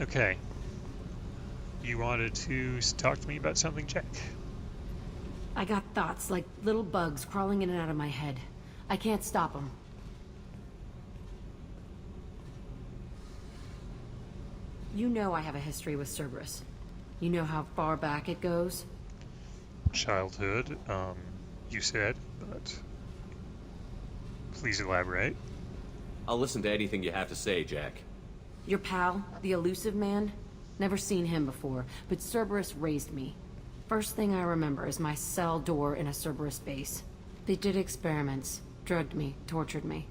Okay. You wanted to talk to me about something, Jack? I got thoughts like little bugs crawling in and out of my head. I can't stop them. You know I have a history with Cerberus. You know how far back it goes? Childhood, you said, but please elaborate. I'll listen to anything you have to say, Jack. Your pal, the elusive man? Never seen him before, but Cerberus raised me. First thing I remember is my cell door in a Cerberus base. They did experiments, drugged me, tortured me.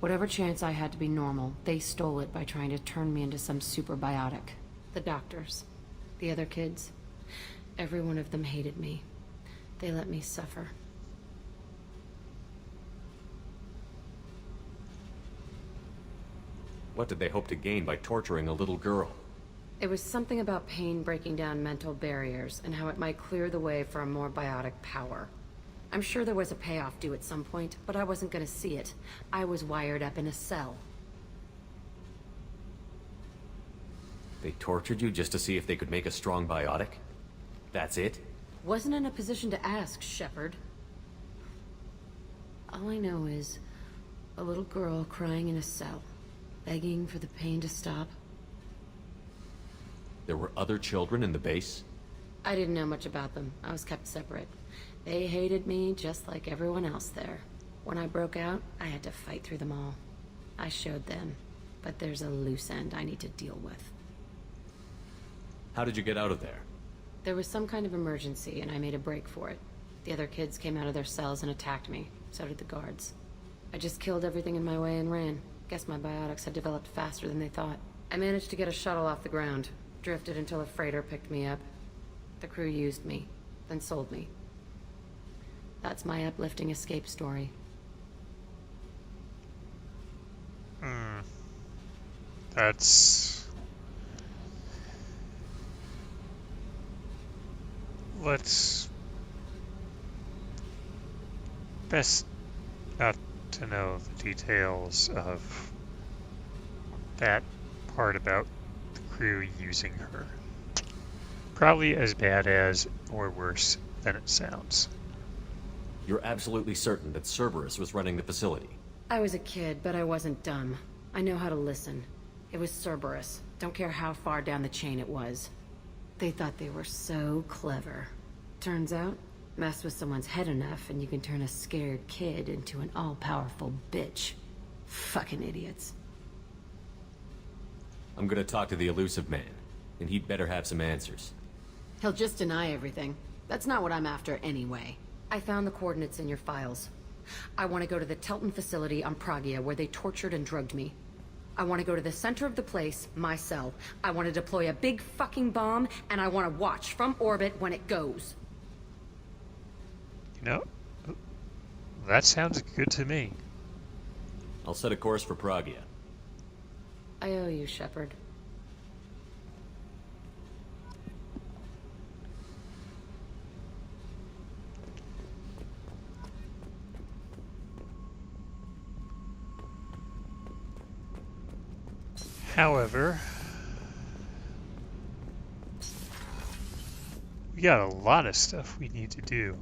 Whatever chance I had to be normal, they stole it by trying to turn me into some superbiotic. The doctors, the other kids, every one of them hated me. They let me suffer. What did they hope to gain by torturing a little girl? It was something about pain breaking down mental barriers and how it might clear the way for a more biotic power. I'm sure there was a payoff due at some point, but I wasn't gonna see it. I was wired up in a cell. They tortured you just to see if they could make a strong biotic? That's it? Wasn't in a position to ask, Shepard. All I know is a little girl crying in a cell, begging for the pain to stop. There were other children in the base? I didn't know much about them. I was kept separate. They hated me just like everyone else there. When I broke out, I had to fight through them all. I showed them, but there's a loose end I need to deal with. How did you get out of there? There was some kind of emergency, and I made a break for it. The other kids came out of their cells and attacked me. So did the guards. I just killed everything in my way and ran. Guess my biotics had developed faster than they thought. I managed to get a shuttle off the ground. Drifted until a freighter picked me up. The crew used me, then sold me. That's my uplifting escape story. That's... Let's... Best not to know the details of that part about the crew using her. Probably as bad as, or worse than it sounds. You're absolutely certain that Cerberus was running the facility? I was a kid, but I wasn't dumb. I know how to listen. It was Cerberus. Don't care how far down the chain it was. They thought they were so clever. Turns out, mess with someone's head enough and you can turn a scared kid into an all-powerful bitch. Fucking idiots. I'm gonna talk to the elusive man, and he'd better have some answers. He'll just deny everything. That's not what I'm after anyway. I found the coordinates in your files. I want to go to the Telton facility on Pragia where they tortured and drugged me. I want to go to the center of the place, my cell. I want to deploy a big fucking bomb, and I want to watch from orbit when it goes. You know, that sounds good to me. I'll set a course for Pragia. I owe you, Shepard. However, we got a lot of stuff we need to do.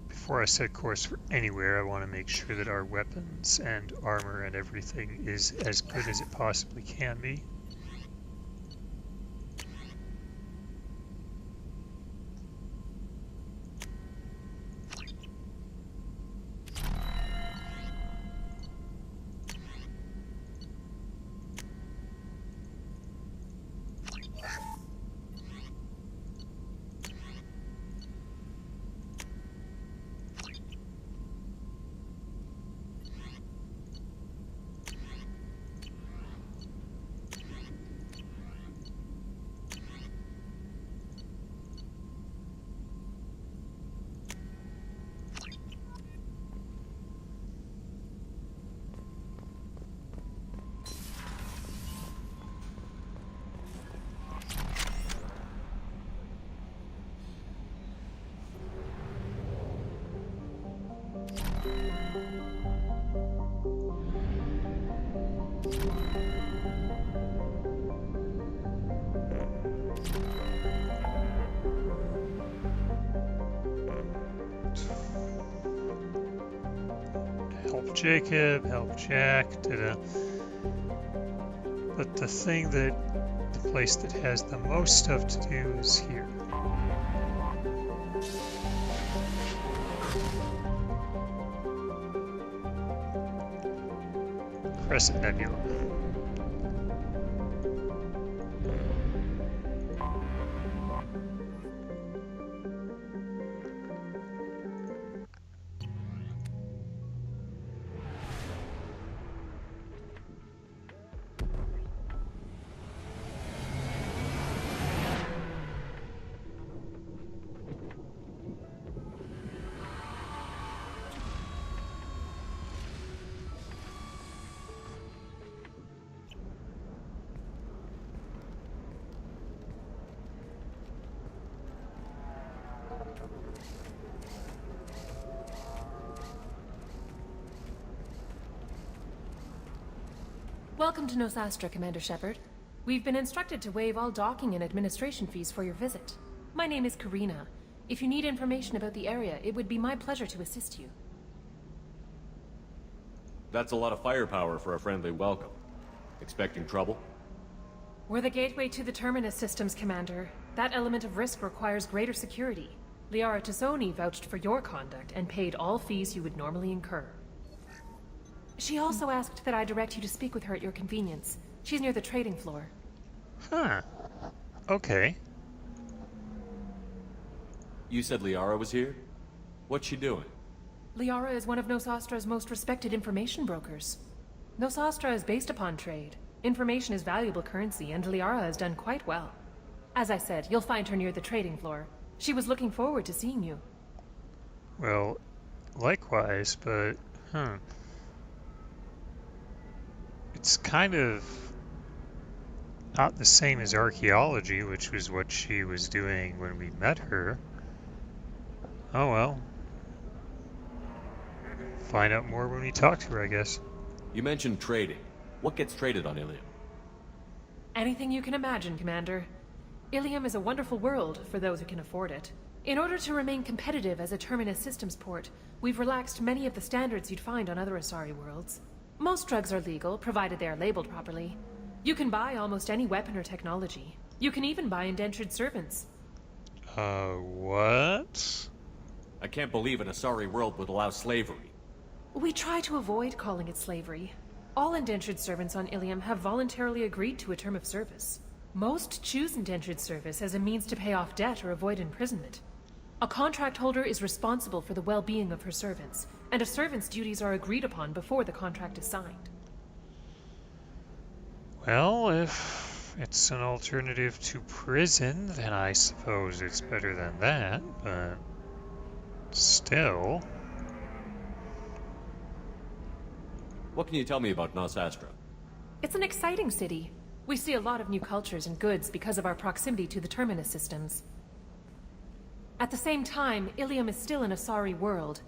Before I set course for anywhere, I want to make sure that our weapons and armor and everything is as good as it possibly can be. Help Jacob, help Jack, But the place that has the most stuff to do is here. Crescent Nebula. Welcome to Nosastra, Commander Shepard. We've been instructed to waive all docking and administration fees for your visit. My name is Karina. If you need information about the area, it would be my pleasure to assist you. That's a lot of firepower for a friendly welcome. Expecting trouble? We're the gateway to the Terminus systems, Commander. That element of risk requires greater security. Liara Tassoni vouched for your conduct and paid all fees you would normally incur. She also asked that I direct you to speak with her at your convenience. She's near the trading floor. Huh. Okay. You said Liara was here? What's she doing? Liara is one of Nosastra's most respected information brokers. Nosastra is based upon trade. Information is valuable currency, and Liara has done quite well. As I said, you'll find her near the trading floor. She was looking forward to seeing you. Well, likewise, but, It's kind of not the same as archaeology, which was what she was doing when we met her. Oh well. Find out more when we talk to her, I guess. You mentioned trading. What gets traded on Illium? Anything you can imagine, Commander. Illium is a wonderful world for those who can afford it. In order to remain competitive as a Terminus systems port, we've relaxed many of the standards you'd find on other Asari worlds. Most drugs are legal, provided they are labeled properly. You can buy almost any weapon or technology. You can even buy indentured servants. What? I can't believe an Asari world would allow slavery. We try to avoid calling it slavery. All indentured servants on Illium have voluntarily agreed to a term of service. Most choose indentured service as a means to pay off debt or avoid imprisonment. A contract holder is responsible for the well-being of her servants, and a servant's duties are agreed upon before the contract is signed. Well, if it's an alternative to prison, then I suppose it's better than that, but still. What can you tell me about Nosastra? It's an exciting city. We see a lot of new cultures and goods because of our proximity to the Terminus systems. At the same time, Illium is still an Asari world.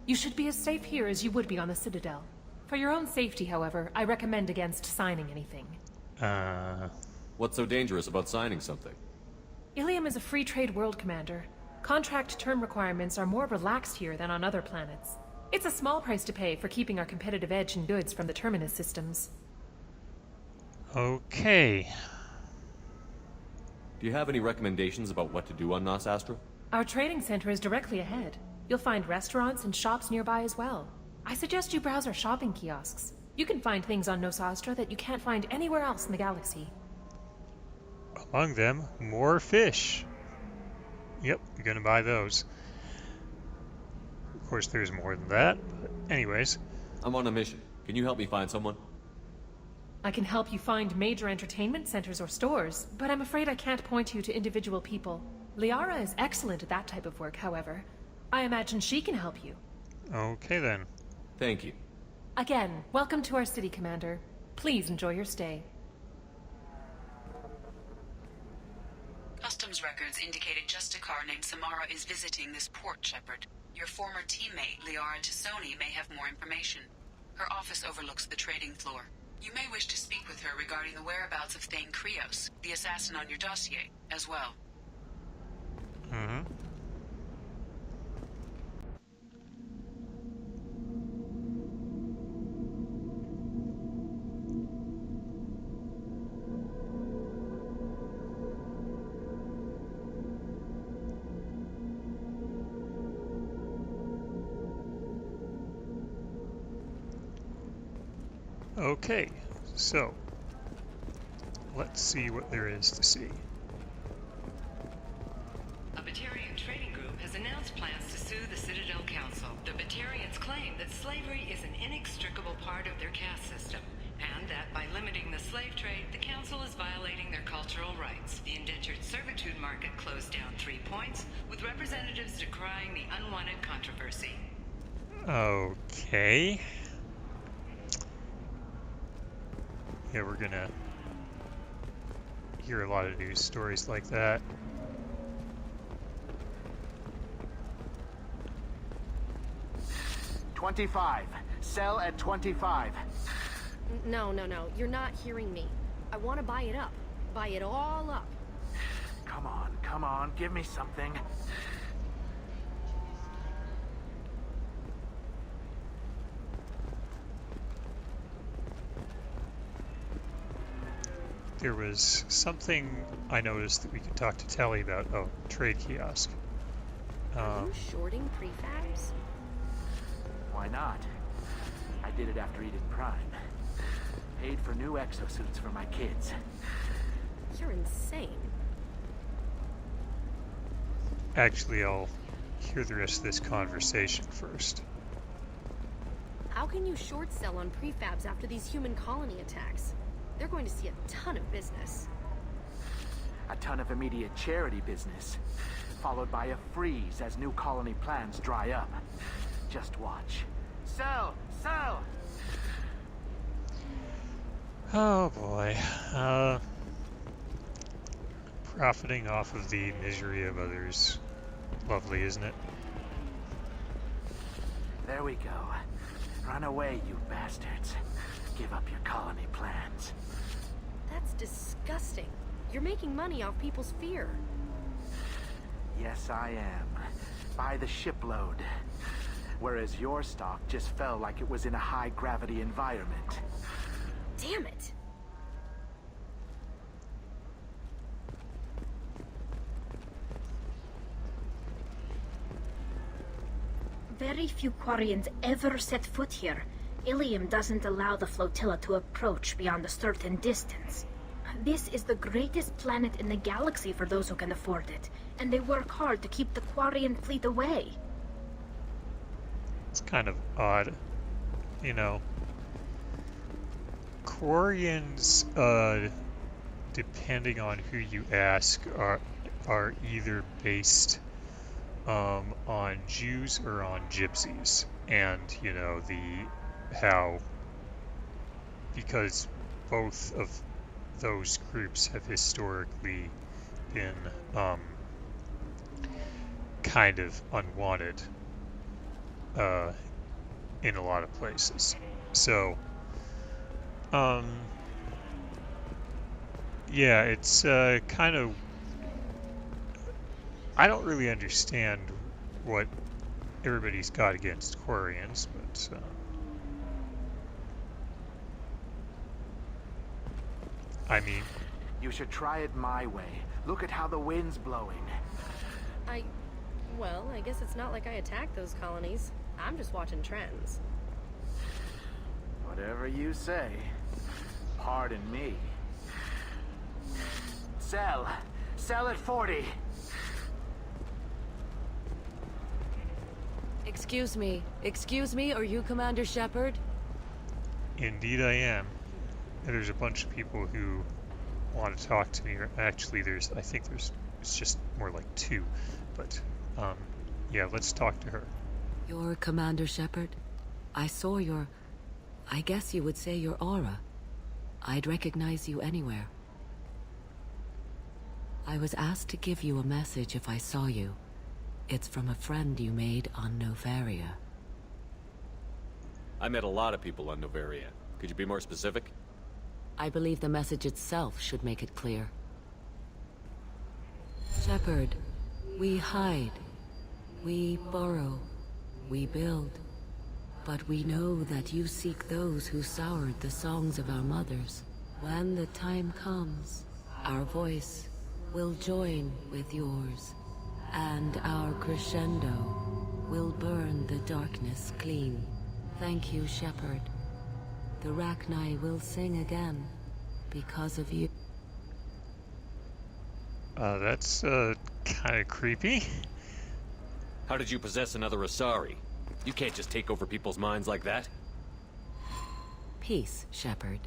You should be as safe here as you would be on the Citadel. For your own safety, however, I recommend against signing anything. What's so dangerous about signing something? Illium is a free trade world, Commander. Contract term requirements are more relaxed here than on other planets. It's a small price to pay for keeping our competitive edge in goods from the Terminus systems. Okay. Do you have any recommendations about what to do on Nosastra? Our trading center is directly ahead. You'll find restaurants and shops nearby as well. I suggest you browse our shopping kiosks. You can find things on Nosastra that you can't find anywhere else in the galaxy. Among them, more fish. Yep, you're gonna buy those. Of course, there's more than that, but anyways. I'm on a mission. Can you help me find someone? I can help you find major entertainment centers or stores, but I'm afraid I can't point you to individual people. Liara is excellent at that type of work, however. I imagine she can help you. Okay then. Thank you. Again, welcome to our city, Commander. Please enjoy your stay. Customs records indicated just a car named Samara is visiting this port, Shepard. Your former teammate, Liara Tassoni, may have more information. Her office overlooks the trading floor. You may wish to speak with her regarding the whereabouts of Thane Krios, the assassin on your dossier, as well. Mm-hmm. Okay, so let's see what there is to see. A Batarian trading group has announced plans to sue the Citadel Council. The Batarians claim that slavery is an inextricable part of their caste system, and that by limiting the slave trade, the Council is violating their cultural rights. The indentured servitude market closed down 3 points, with representatives decrying the unwanted controversy. Okay. Yeah, we're gonna hear a lot of news stories like that. $25. Sell at $25. No. You're not hearing me. I want to buy it up. Buy it all up. Come on. Give me something. There was something I noticed that we could talk to Telly about. Oh, trade kiosk. Are you shorting prefabs? Why not? I did it after Eden Prime. Paid for new exosuits for my kids. You're insane. Actually, I'll hear the rest of this conversation first. How can you short sell on prefabs after these human colony attacks? They're going to see a ton of business. A ton of immediate charity business, followed by a freeze as new colony plans dry up. Just watch. Sell! Oh boy. Profiting off of the misery of others. Lovely, isn't it? There we go. Run away, you bastards. Give up your colony plans. That's disgusting. You're making money off people's fear. Yes, I am. By the shipload. Whereas your stock just fell like it was in a high-gravity environment. Damn it. Very few Quarians ever set foot here. Illium doesn't allow the flotilla to approach beyond a certain distance. This is the greatest planet in the galaxy for those who can afford it, and they work hard to keep the Quarian fleet away. It's kind of odd, you know. Quarians, depending on who you ask, are either based on Jews or on Gypsies, and you know because both of those groups have historically been kind of unwanted in a lot of places. So yeah, it's kind of, I don't really understand what everybody's got against Quarians, but I mean, You should try it my way. Look at how the wind's blowing. Well, I guess it's not like I attacked those colonies. I'm just watching trends. Whatever you say. Pardon me. Sell. Sell at 40. Excuse me, are you Commander Shepard? indeed I am. And there's a bunch of people who want to talk to me. Actually, it's just more like two, but yeah, let's talk to her. You're Commander Shepard? I saw I guess you would say your aura. I'd recognize you anywhere. I was asked to give you a message if I saw you. It's from a friend you made on Novaria. I met a lot of people on Novaria. Could you be more specific? I believe the message itself should make it clear. Shepard, we hide. We borrow. We build. But we know that you seek those who soured the songs of our mothers. When the time comes, our voice will join with yours, and our crescendo will burn the darkness clean. Thank you, Shepard. The Rachni will sing again because of you. That's kind of creepy. How did you possess another Asari? You can't just take over people's minds like that. Peace, Shepard.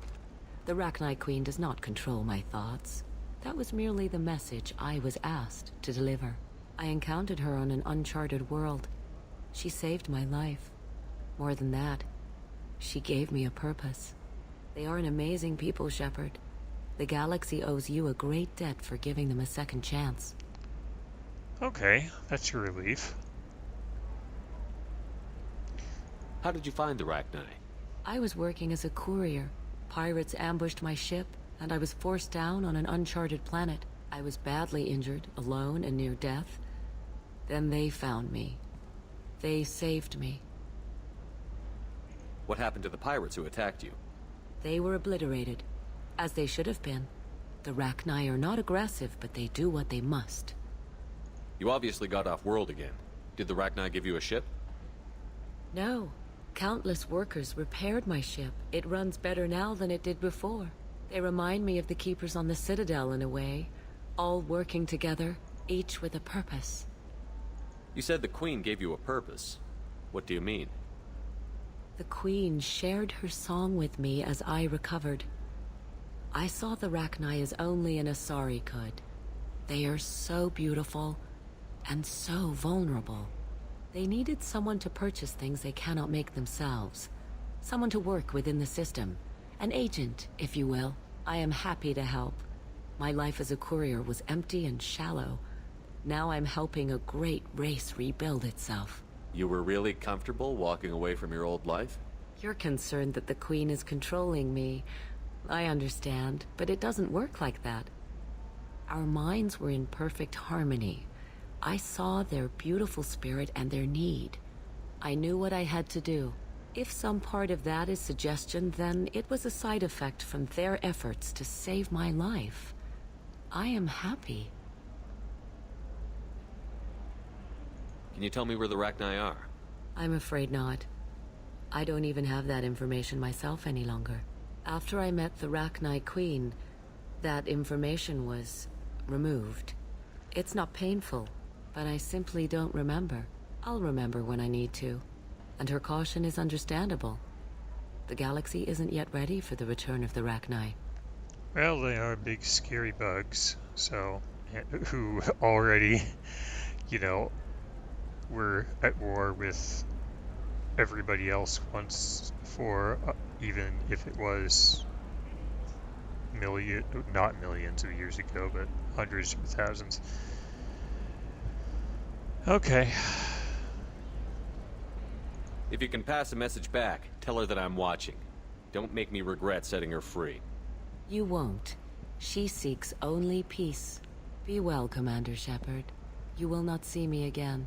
The Rachni Queen does not control my thoughts. That was merely the message I was asked to deliver. I encountered her on an uncharted world. She saved my life. More than that, she gave me a purpose. They are an amazing people, Shepard. The galaxy owes you a great debt for giving them a second chance. Okay, that's your relief. How did you find the Rachni? I was working as a courier. Pirates ambushed my ship, and I was forced down on an uncharted planet. I was badly injured, alone and near death. Then they found me. They saved me. What happened to the pirates who attacked you? They were obliterated, as they should have been. The Rachni are not aggressive, but they do what they must. You obviously got off world again. Did the Rachni give you a ship? No. Countless workers repaired my ship. It runs better now than it did before. They remind me of the Keepers on the Citadel in a way. All working together, each with a purpose. You said the Queen gave you a purpose. What do you mean? The Queen shared her song with me as I recovered. I saw the Rachni as only an Asari could. They are so beautiful and so vulnerable. They needed someone to purchase things they cannot make themselves. Someone to work within the system. An agent, if you will. I am happy to help. My life as a courier was empty and shallow. Now I'm helping a great race rebuild itself. You were really comfortable walking away from your old life? You're concerned that the Queen is controlling me. I understand, but it doesn't work like that. Our minds were in perfect harmony. I saw their beautiful spirit and their need. I knew what I had to do. If some part of that is suggestion, then it was a side effect from their efforts to save my life. I am happy. Can you tell me where the Rachni are? I'm afraid not. I don't even have that information myself any longer. After I met the Rachni Queen, that information was removed. It's not painful, but I simply don't remember. I'll remember when I need to. And her caution is understandable. The galaxy isn't yet ready for the return of the Rachni. Well, they are big scary bugs, so who already, were at war with everybody else once before, even if it was not millions of years ago, but hundreds or thousands. Okay. If you can pass a message back, tell her that I'm watching. Don't make me regret setting her free. You won't. She seeks only peace. Be well, Commander Shepard. You will not see me again.